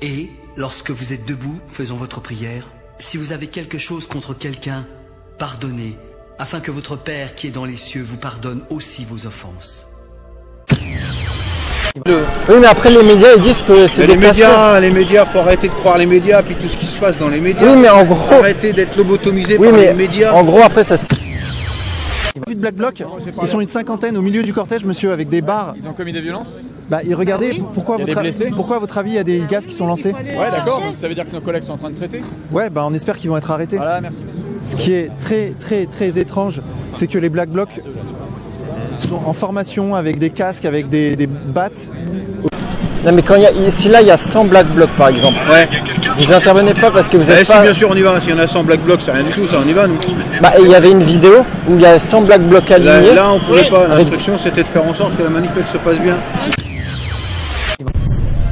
Et, lorsque vous êtes debout, faisant votre prière, si vous avez quelque chose contre quelqu'un, pardonnez, afin que votre Père qui est dans les cieux vous pardonne aussi vos offenses. Oui, mais après les médias ils disent que c'est des casseurs. Les médias, faut arrêter de croire les médias, puis tout ce qui se passe dans les médias. Oui, mais en gros, arrêter d'être lobotomisé par les médias. En gros, après ça. Vu de Black Bloc, ils sont une cinquantaine au milieu du cortège, monsieur, avec des barres. Ils ont commis des violences? Bah, regardez, pourquoi à votre avis il y a des gaz qui sont lancés? Ouais, d'accord, donc ça veut dire que nos collègues sont en train de traiter? Ouais, bah on espère qu'ils vont être arrêtés. Voilà, merci. Ce qui est très étrange, c'est que les Black Blocs sont en formation avec des casques, avec des battes. Non, mais quand si là il y a 100 Black Blocs par exemple, ouais. Vous intervenez pas parce que vous êtes pas... Si bien sûr on y va, s'il y en a 100 Black Blocs, c'est rien du tout, ça on y va nous. Bah il y avait une vidéo où il y a 100 Black Blocs alignés. Là on pouvait pas, l'instruction c'était de faire en sorte que la manif se passe bien.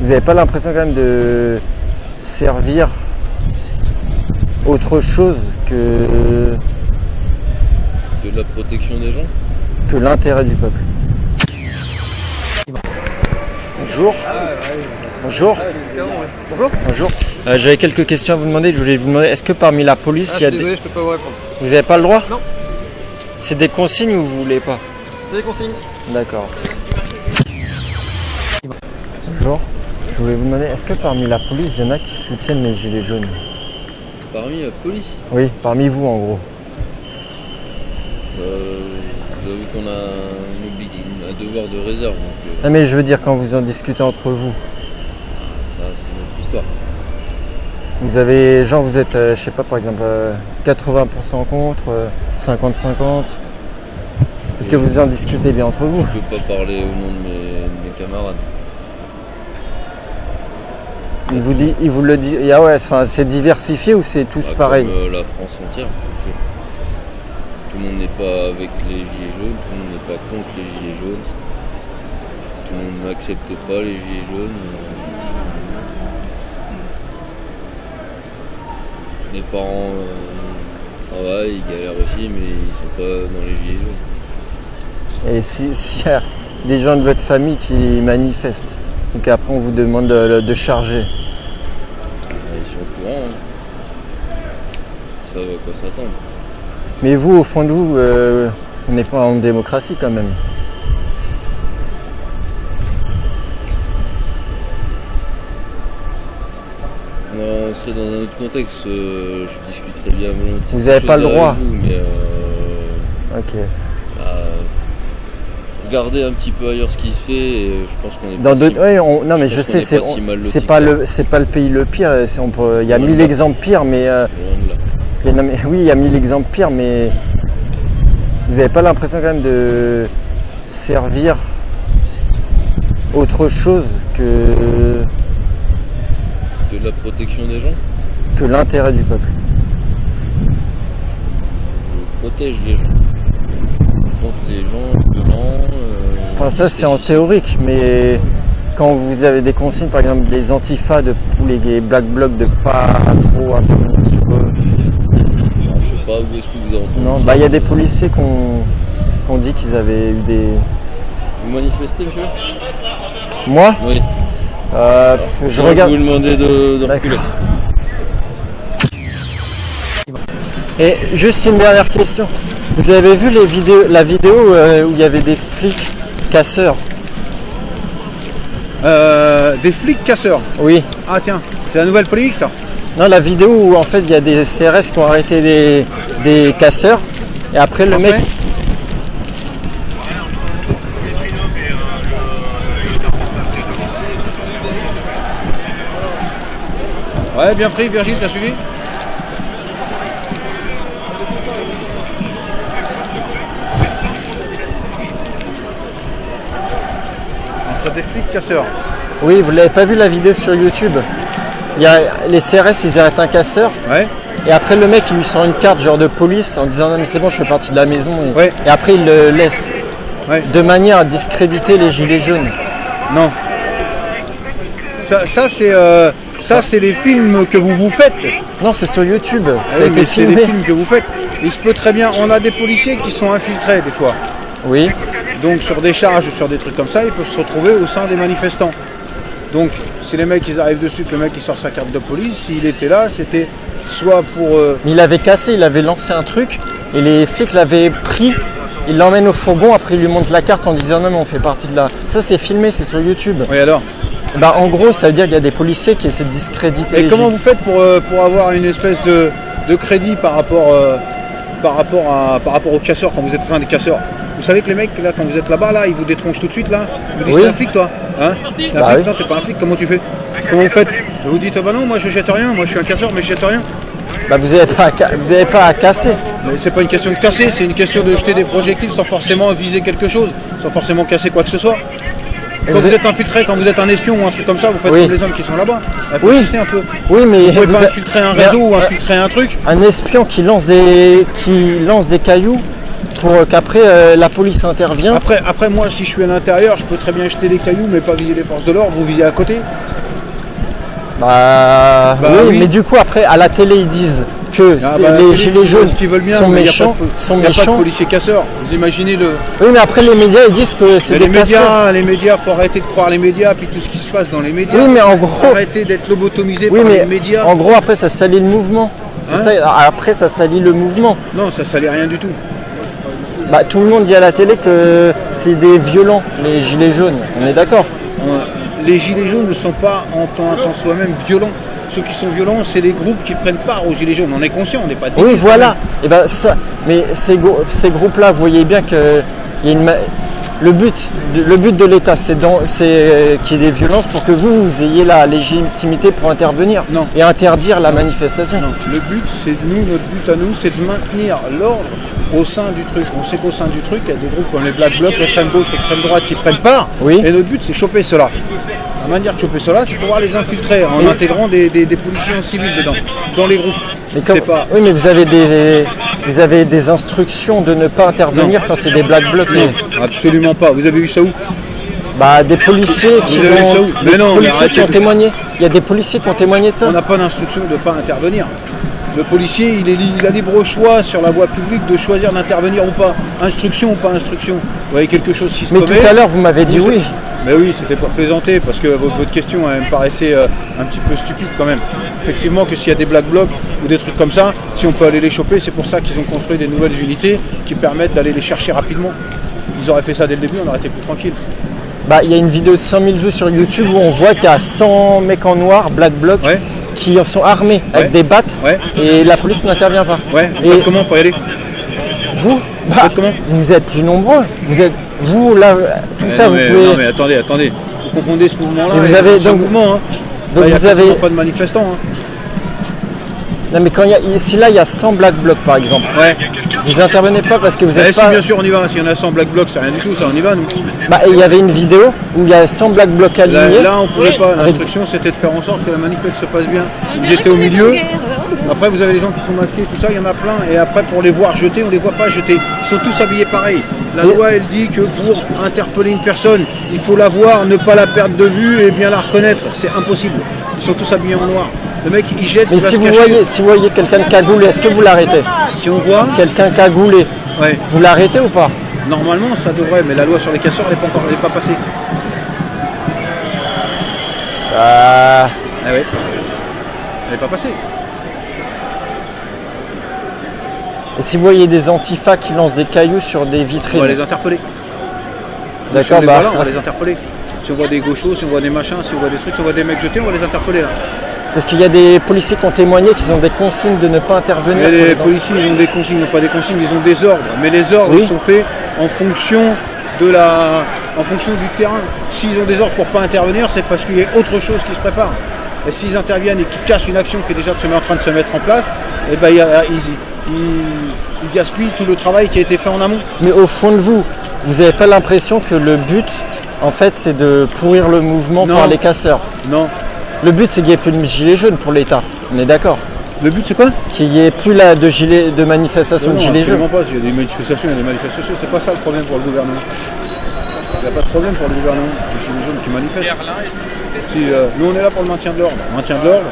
Vous n'avez pas l'impression quand même de servir autre chose que... De la protection des gens? Que l'intérêt du peuple. Bonjour. Bonjour. Bonjour. Bonjour. J'avais quelques questions à vous demander. Je voulais vous demander, est-ce que parmi la police, il y a désolé, je peux pas vous répondre. Vous n'avez pas le droit? Non. C'est des consignes ou vous voulez pas? C'est des consignes. D'accord. Bonjour. Je voulais vous demander, est-ce que parmi la police, il y en a qui soutiennent les gilets jaunes? Parmi la police? Oui, parmi vous en gros. Je vous avoue qu'on a un devoir de réserve. Donc, Non mais je veux dire quand vous en discutez entre vous. Ça c'est notre histoire. Vous avez, genre vous êtes, je sais pas par exemple, 80% contre, 50-50. Est-ce que vous en discutez bien entre vous? Je peux pas parler au nom de mes camarades. Il vous le dit, ah ouais, c'est diversifié ou c'est tous pareil? Comme la France entière. Tout le monde n'est pas avec les gilets jaunes, tout le monde n'est pas contre les gilets jaunes. Tout le monde n'accepte pas les gilets jaunes. Mes parents travaillent, ils galèrent aussi, mais ils sont pas dans les gilets jaunes. Et s'il y a des gens de votre famille qui manifestent, donc après on vous demande de charger. Ils sont au courant, hein. Ça va quoi s'attendre. Mais vous, au fond de vous, on n'est pas en démocratie quand même. Non, on serait dans un autre contexte, je discuterais bien volontiers. Vous n'avez pas le droit. Vous, mais ok. Regardez un petit peu ailleurs ce qu'il fait, et je pense qu'on est dans pas d'autres... Oui, non mais je sais, c'est pas le pays le pire. Il y a 1000 exemples pires, mais... Non, mais oui, il y a 1000 exemples pires, mais vous n'avez pas l'impression quand même de servir autre chose que... De la protection des gens? Que l'intérêt du peuple. Je protège les gens. Contre les gens violents... Enfin ça c'est en théorique, mais quand vous avez des consignes, par exemple les antifas ou les Black Blocs de pas trop intervenir sur eux. Je sais pas où est-ce que vous avez entendu. Non, bah il y a des policiers qu'on dit qu'ils avaient eu des... Vous manifestez, monsieur? Moi? Oui. Je regarde... Je vous demander de reculer. Et juste une dernière question. Vous avez vu la vidéo où il y avait des flics casseurs? Des flics casseurs? Oui. Ah tiens, c'est la nouvelle polémique ça? Non, la vidéo où en fait il y a des CRS qui ont arrêté des casseurs et après le mec... Ouais, bien pris, Virgile, t'as suivi? Entre des flics casseurs. Oui, vous l'avez pas vu la vidéo sur YouTube? Il y a les CRS, ils arrêtent un casseur. Ouais. Et après le mec il lui sort une carte genre de police en disant non mais c'est bon, je fais partie de la maison. Ouais. Et après il le laisse. Ouais. De manière à discréditer les gilets jaunes. Non. Ça c'est les films que vous faites. Non, c'est sur YouTube. Ça a été filmé. C'est les films que vous faites. Il se peut très bien. On a des policiers qui sont infiltrés des fois. Oui. Donc sur des charges ou sur des trucs comme ça, ils peuvent se retrouver au sein des manifestants. Donc si les mecs ils arrivent dessus, que le mec il sort sa carte de police, s'il était là, c'était soit pour... Il avait cassé, il avait lancé un truc et les flics l'avaient pris, il l'emmène au fourgon, après il lui montre la carte en disant non mais on fait partie de là. Ça c'est filmé, c'est sur YouTube. Oui alors. Bah en gros ça veut dire qu'il y a des policiers qui essaient de discréditer. Et comment vous faites pour avoir une espèce de crédit par rapport aux casseurs quand vous êtes un des casseurs? Vous savez que les mecs là quand vous êtes là-bas là, ils vous détronchent tout de suite là. Vous dites Oui. t'es un flic toi, hein? T'es un Bah flic, oui. non t'es pas un flic, comment tu fais? Comment vous faites? Vous dites bah non moi je jette rien, moi je suis un casseur mais je jette rien. Bah vous avez pas à casser. Mais c'est pas une question de casser, c'est une question de jeter des projectiles sans forcément viser quelque chose, sans forcément casser quoi que ce soit. Quand vous êtes infiltré, quand vous êtes un espion ou un truc comme ça, vous faites Oui. comme les hommes qui sont là-bas. Oui. Réfléchissez un peu. Oui mais Vous pouvez vous pas a- infiltrer un réseau ou infiltrer un truc. un espion qui lance des cailloux pour qu'après la police intervient. Après moi si je suis à l'intérieur, je peux très bien jeter des cailloux mais pas viser les forces de l'ordre, vous visez à côté. Bah, Bah oui, oui. mais du coup après à la télé ils disent que les gilets jaunes ce qu'ils veulent bien, sont mais méchants, il n'y a pas de policiers casseurs. Vous imaginez le. Oui mais après les médias ils disent que c'est Mais des casseurs. les médias, faut arrêter de croire les médias puis tout ce qui se passe dans les médias. Oui mais en gros, Arrêtez d'être lobotomisé oui par mais les médias. en gros après ça salit le mouvement. C'est Hein ça, après ça salit le mouvement. Non, ça salait rien du tout. Bah tout le monde dit à la télé que c'est des violents les gilets jaunes. On est d'accord. Les gilets jaunes ne sont pas en tant soi-même violents. Ceux qui sont violents, c'est les groupes qui prennent part aux gilets jaunes. On est conscient, on n'est pas Oui voilà. Et ben ça. Mais ces groupes-là, vous voyez bien que il y a le but de l'État, c'est qu'il y ait des violences pour que vous ayez la légitimité pour intervenir Non. et interdire la manifestation. Non, le but, notre but à nous, c'est de maintenir l'ordre au sein du truc. On sait qu'au sein du truc, il y a des groupes comme les Black Blocs, l'extrême gauche, l'extrême droite qui prennent part. Oui. Et notre but, c'est choper cela. La manière de choper cela, c'est pouvoir les infiltrer en intégrant des policiers en civil dedans, dans les groupes. Mais comme- C'est pas. Oui, mais vous avez des instructions de ne pas intervenir quand c'est des Black Blocs. Non, absolument pas. Vous avez vu ça où? Bah des policiers qui Vous avez ça où? Mais non, mais policiers qui arrêtez ont de- témoigné. Il y a des policiers qui ont témoigné de ça. On n'a pas d'instruction de ne pas intervenir. Le policier, il a libre choix sur la voie publique de choisir d'intervenir ou pas. Instruction ou pas instruction. Vous voyez quelque chose qui se Mais commet. tout à l'heure vous m'avez dit oui. Mais oui, c'était pour plaisanter, parce que votre question elle me paraissait un petit peu stupide quand même. Effectivement que s'il y a des Black Blocs ou des trucs comme ça, si on peut aller les choper, c'est pour ça qu'ils ont construit des nouvelles unités qui permettent d'aller les chercher rapidement. Ils auraient fait ça dès le début, on aurait été plus tranquille. Bah il y a une vidéo de 100 000 vues sur YouTube où on voit qu'il y a 100 mecs en noir, Black Blocs, Ouais. qui sont armés avec Ouais. des battes Ouais. et la police n'intervient pas. Ouais, vous Et faites comment pour y aller? vous, faites comment vous êtes plus nombreux. Vous là, tout ça vous pouvez. Non mais attendez. Vous confondez ce mouvement-là Et vous et avez ce donc- mouvement. Hein. donc Là, il n'y a vous avez- quasiment pas de manifestants. Hein. Non mais quand si là il y a 100 Black Blocs par exemple, Ouais. vous intervenez pas parce que vous Eh, êtes si pas. bien sûr on y va, s'il y en a 100 Black Blocs, c'est rien du tout, ça on y va nous. Bah et il y avait une vidéo où il y a 100 Black Blocs alignés. Là on pouvait pas, Avec- l'instruction c'était de faire en sorte que la manif se passe bien. Vous étiez au milieu, après vous avez les gens qui sont masqués, tout ça, il y en a plein, et après pour les voir jeter, on les voit pas jeter. Ils sont tous habillés pareil. La Et- loi elle dit que pour interpeller une personne, il faut la voir, ne pas la perdre de vue et bien la reconnaître. C'est impossible. Ils sont tous habillés en noir. Le mec il jette, Mais il va si se vous cacher. voyez quelqu'un de cagoulé, est-ce que vous l'arrêtez? Si on voit, Quelqu'un cagoulé, ouais, vous l'arrêtez ou pas? normalement ça devrait, mais la loi sur les casseurs elle n'est pas passée. Bah, Ah ouais. Elle n'est pas passée. et si vous voyez des antifas qui lancent des cailloux sur des On va vitrines, les interpeller. Si d'accord, on les bah, voit là, on va les interpeller. Si on voit des gauchos, si on voit des machins, si on voit des trucs, si on voit des mecs jetés, on va les interpeller là. parce qu'il y a des policiers qui ont témoigné qu'ils ont des consignes de ne pas intervenir. Mais sur les les policiers, ils ont des consignes, ils n'ont pas des consignes, ils ont des ordres. Mais les ordres, Oui. ils sont faits en fonction en fonction du terrain. S'ils ont des ordres pour pas intervenir, c'est parce qu'il y a autre chose qui se prépare. Et s'ils interviennent et qu'ils cassent une action qui est déjà en train de se mettre en place, et ben ils gaspillent tout le travail qui a été fait en amont. Mais au fond de vous, vous n'avez pas l'impression que le but, en fait, c'est de pourrir le mouvement Non. par les casseurs? Non. Le but, c'est qu'il n'y ait plus de gilets jaunes pour l'État. On est d'accord? Le but c'est quoi? Qu'il n'y ait plus là de manifestations de Non, gilets jaunes. absolument pas. Il y a des manifestations, il y a des manifestations. C'est pas ça le problème pour le gouvernement. Il n'y a pas de problème pour le gouvernement. Les gilets jaunes qui manifestent. Nous on est là pour le maintien de l'ordre. Maintien de l'ordre.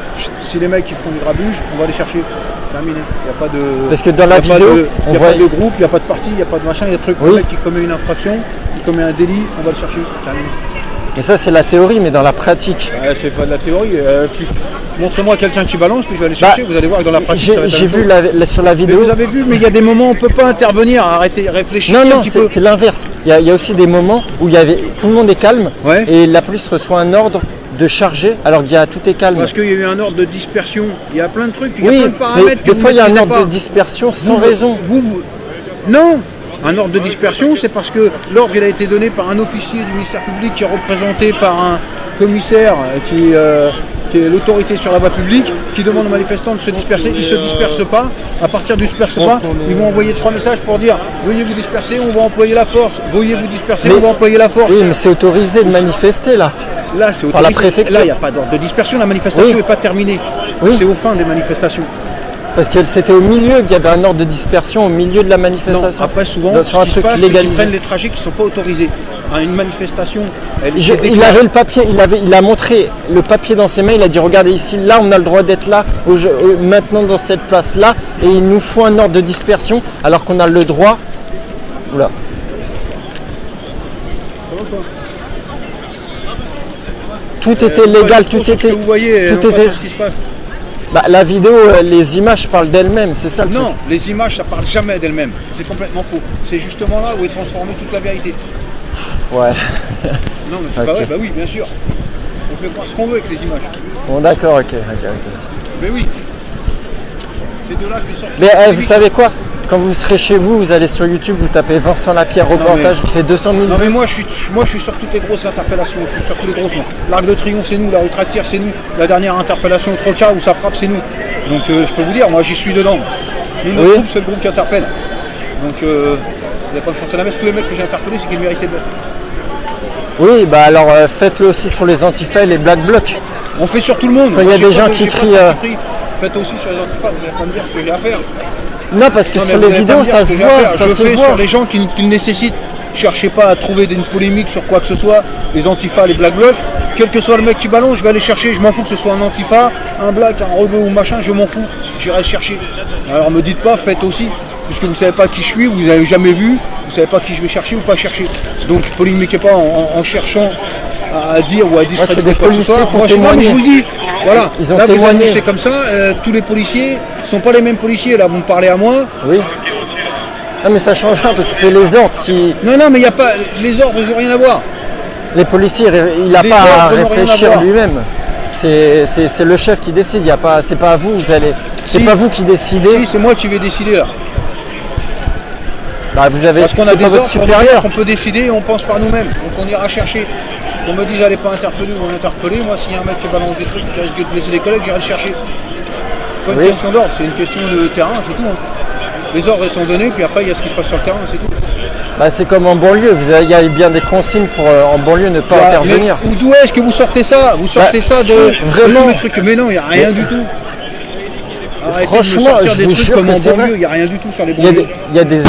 Si les mecs qui font du grabuge, on va les chercher. Terminé. Il n'y a pas de. Parce que dans la il y a pas vidéo, de- on il n'y a voit- pas de groupe, il n'y a pas de parti, il n'y a pas de machin, il y a de trucs. Oui. Le mec qui commet une infraction, qui commet un délit, on va le chercher. Terminé. Mais ça, c'est la théorie, mais dans la pratique. C'est pas de la théorie. Montrez-moi quelqu'un qui balance, puis je vais aller chercher. Vous allez voir que dans la pratique, j'ai vu sur la vidéo. Mais vous avez vu, mais il y a des moments où on ne peut pas intervenir. Arrêtez, réfléchissez un petit peu. Non, c'est l'inverse. Il y a aussi des moments où tout le monde est calme et la police reçoit un ordre de charger alors qu'il y a tout est calme. Parce qu'il y a eu un ordre de dispersion. Il y a plein de trucs, il y a plein de paramètres. Des fois, il y a un ordre de dispersion sans raison. Non. Un ordre de dispersion, c'est parce que l'ordre il a été donné par un officier du ministère public qui est représenté par un commissaire qui est l'autorité sur la voie publique, qui demande aux manifestants de se disperser. Ils ne se dispersent pas. À partir du disperse pas, ils vont envoyer 3 messages pour dire veuillez vous disperser, on va employer la force. Veuillez vous disperser, on va employer la force. Oui, mais c'est autorisé de manifester là. Là, c'est autorisé. Par la préfecture. Là, il n'y a pas d'ordre de dispersion. La manifestation n'est pas terminée. Oui. C'est aux fins des manifestations. Parce que c'était au milieu qu'il y avait un ordre de dispersion au milieu de la manifestation. Non, après souvent, ce qui se passe, c'est qu'ils prennent les trajets qui ne sont pas autorisés. Une manifestation, il avait le papier, il a montré le papier dans ses mains, il a dit regardez ici, là on a le droit d'être là, maintenant dans cette place-là, et il nous faut un ordre de dispersion alors qu'on a le droit. Oula. Tout était légal, tout était. Vous voyez, tout était. Ce qui se passe. Bah, la vidéo, les images parlent d'elles-mêmes, c'est ça le truc. Non, les images, ça parle jamais d'elles-mêmes. C'est complètement faux. C'est justement là où est transformée toute la vérité. Ouais. Non, mais c'est pas vrai. Bah oui, bien sûr. On fait croire ce qu'on veut avec les images. Bon, d'accord, ok. Mais oui. C'est de là que sortent. Mais vous savez quoi? Quand vous serez chez vous, vous allez sur YouTube, vous tapez Vincent Lapierre reportage, qui fait 200 000 vues. Non mais moi je suis sur toutes les grosses interpellations, je suis sur tous les grosses. L'Arc de Triomphe c'est nous, la rue Tractière c'est nous, la dernière interpellation Troca où ça frappe c'est nous. Donc je peux vous dire, moi j'y suis dedans. Nous, notre groupe c'est le groupe qui interpelle. Donc il n'y a pas de chanter la messe, tous les mecs que j'ai interpellés c'est qu'ils méritaient de l'être. Oui, bah alors faites-le aussi sur les antifas et les black blocs. On fait sur tout le monde. Quand il y a des gens qui crient... Faites aussi sur les antifas, vous n'allez pas me dire ce que j'ai à faire. Non, parce que sur les vidéos, ça se voit, ça se voit. Sur les gens qui le nécessitent. Cherchez pas à trouver une polémique sur quoi que ce soit, les antifas, les black blocs. Quel que soit le mec qui balance, je vais aller chercher. Je m'en fous que ce soit un antifa, un black, un rebeu ou machin, je m'en fous. J'irai le chercher. Alors me dites pas, faites aussi, puisque vous savez pas qui je suis, vous n'avez jamais vu, vous savez pas qui je vais chercher ou pas chercher. Donc polémiquez pas en cherchant à dire ou à discréditer quoi que ce soit. Moi je vous le dis. Voilà, ils ont là témoigné. vous annoncez comme ça, tous les policiers sont pas les mêmes policiers, là vous me parlez à moi. Oui. Non mais ça change rien parce que c'est les ordres qui... Non mais il n'y a pas, les ordres n'ont rien à voir. Les policiers, il n'a pas à réfléchir lui-même. C'est le chef qui décide, c'est pas à vous, c'est pas vous qui décidez. Si, c'est moi qui vais décider là. Bah, vous avez, parce qu'on a des ordres supérieur qu'on peut décider et on pense par nous-mêmes. Donc on ira chercher. On me dit j'allais pas interpeller ou interpeller, moi s'il y a un mec qui balance des trucs qui risque de blesser des collègues, j'irai le chercher. Pas une question d'ordre, c'est une question de terrain, c'est tout. Hein. Les ordres sont donnés, puis après il y a ce qui se passe sur le terrain, c'est tout. Bah, c'est comme en banlieue, il y a bien des consignes pour en banlieue ne pas intervenir. D'où est-ce que vous sortez ça? Vous sortez ça de vraiment tous les trucs? Mais non, il n'y a rien du tout. Arrêtez franchement, de sortir je des vous trucs jure comme que en c'est banlieue, vrai. il n'y a rien du tout sur les banlieues. Il y a des...